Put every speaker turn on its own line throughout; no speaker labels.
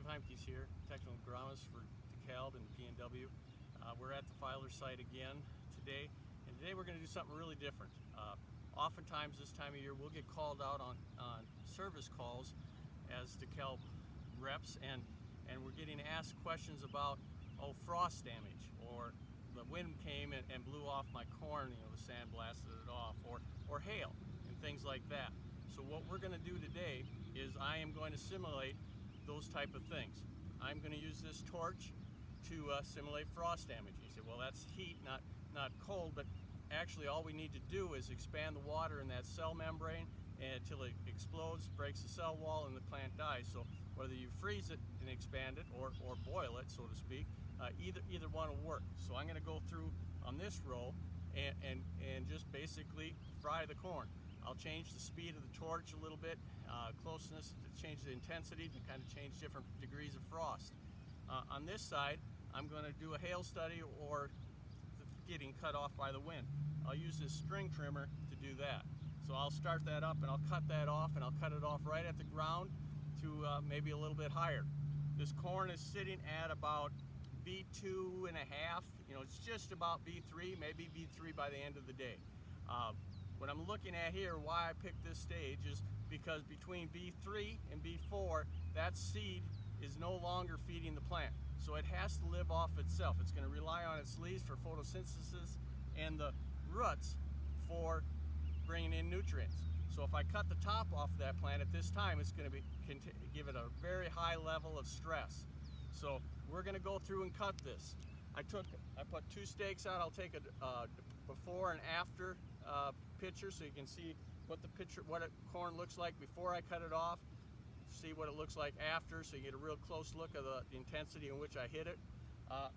Dave Heimke's here, technical agronomist for DEKALB and P&W. We're at the Filer site again today, and today we're going to do something really different. Oftentimes this time of year we'll get called out on service calls as DEKALB reps, and we're getting asked questions about frost damage, or the wind came and blew off my corn, the sand blasted it off, or hail and things like that. So what we're going to do today is I am going to simulate those type of things. I'm going to use this torch to simulate frost damage. You say, well, that's heat, not cold, but actually all we need to do is expand the water in that cell membrane until it explodes, breaks the cell wall, and the plant dies. So whether you freeze it and expand it or boil it, so to speak, either one will work. So I'm going to go through on this row and just basically fry the corn. I'll change the speed of the torch a little bit, closeness to change the intensity to kind of change different degrees of frost. On this side, I'm going to do a hail study or getting cut off by the wind. I'll use this string trimmer to do that. So I'll start that up and I'll cut that off, and I'll cut it off right at the ground to maybe a little bit higher. This corn is sitting at about V2 and a half. It's just about V3, maybe V3 by the end of the day. What I'm looking at here, why I picked this stage, is because between B3 and B4, that seed is no longer feeding the plant. So it has to live off itself. It's going to rely on its leaves for photosynthesis and the roots for bringing in nutrients. So if I cut the top off that plant at this time, it's going to give it a very high level of stress. So we're going to go through and cut this. I put two stakes out. I'll take a before and after picture so you can see what corn looks like before I cut it off, see what it looks like after, so you get a real close look of the intensity in which I hit it.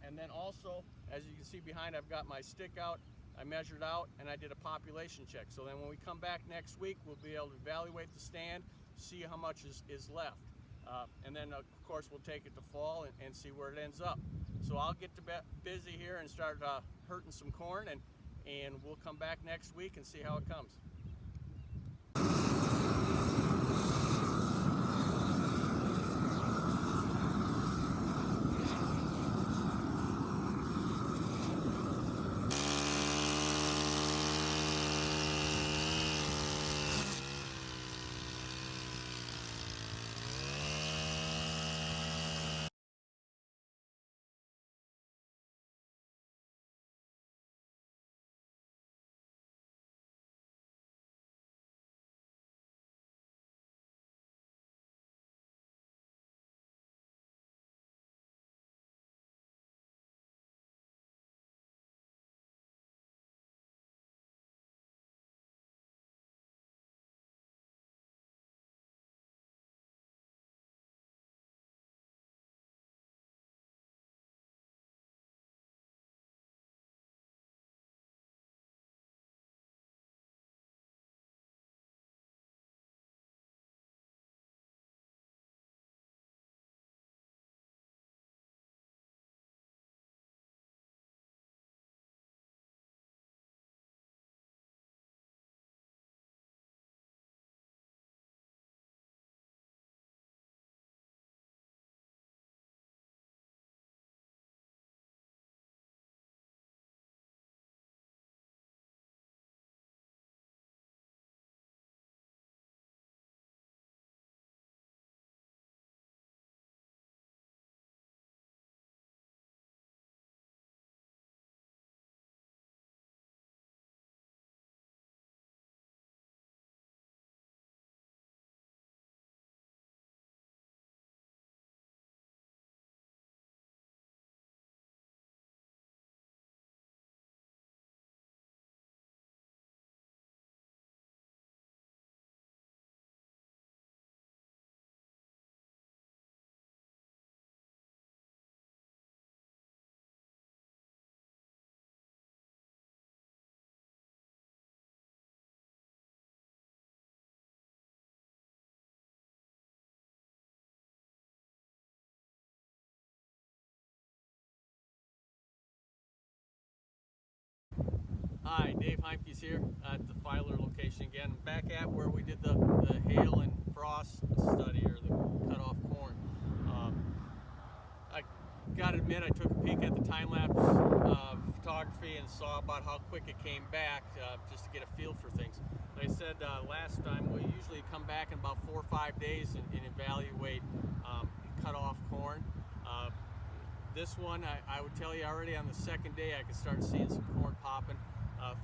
And then also, as you can see behind, I've got my stick out. I measured out and I did a population check. So then when we come back next week, we'll be able to evaluate the stand, see how much is left. And then of course we'll take it to fall and see where it ends up. So I'll get busy here and start hurting some corn, and we'll come back next week and see how it comes. Hi, Dave Heimke's here at the Filer location again, back at where we did the hail and frost study, or the cut off corn. gotta admit, I took a peek at the time-lapse photography and saw about how quick it came back, just to get a feel for things. Like I said last time, we usually come back in about 4 or 5 days and evaluate cut off corn. This one, I would tell you already on the second day I could start seeing some corn popping.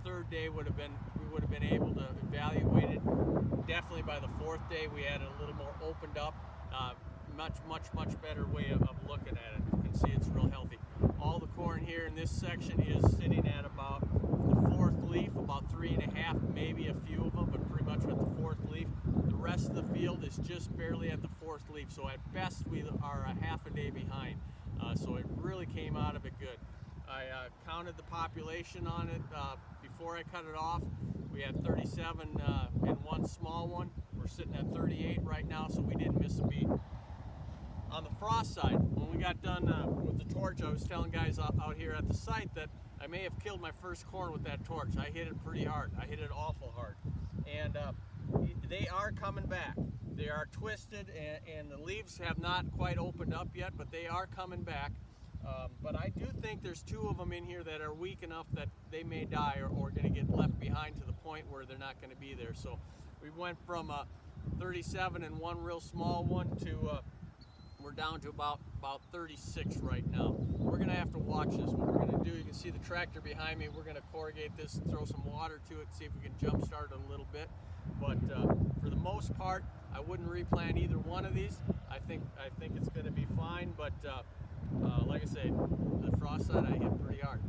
Third day we would have been able to evaluate it. Definitely by the fourth day we had it a little more opened up. Much better way of looking at it. You can see it's real healthy. All the corn here in this section is sitting at about the fourth leaf, about 3 1/2, maybe a few of them, but pretty much at the fourth leaf. The rest of the field is just barely at the fourth leaf, so at best we are a half a day behind. So it really came out of it good. I counted the population on it before I cut it off. We had 37 and one small one. We're sitting at 38 right now, so we didn't miss a beat. On the frost side, when we got done with the torch, I was telling guys out here at the site that I may have killed my first corn with that torch. I hit it pretty hard. I hit it awful hard. And they are coming back. They are twisted, and the leaves have not quite opened up yet, but they are coming back. But I do think there's 2 of them in here that are weak enough that they may die or going to get left behind to the point where they're not going to be there. So we went from 37 and one real small one to we're down to about 36 right now. We're going to have to watch this. What we're going to do, you can see the tractor behind me. We're going to corrugate this and throw some water to it, see if we can jump start it a little bit. But for the most part, I wouldn't replant either one of these. I think it's going to be fine, but like I say, the frost side I hit pretty hard.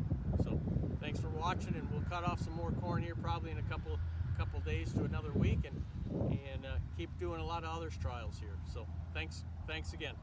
So thanks for watching, and we'll cut off some more corn here probably in a couple days to another week, and keep doing a lot of other trials here. So thanks again.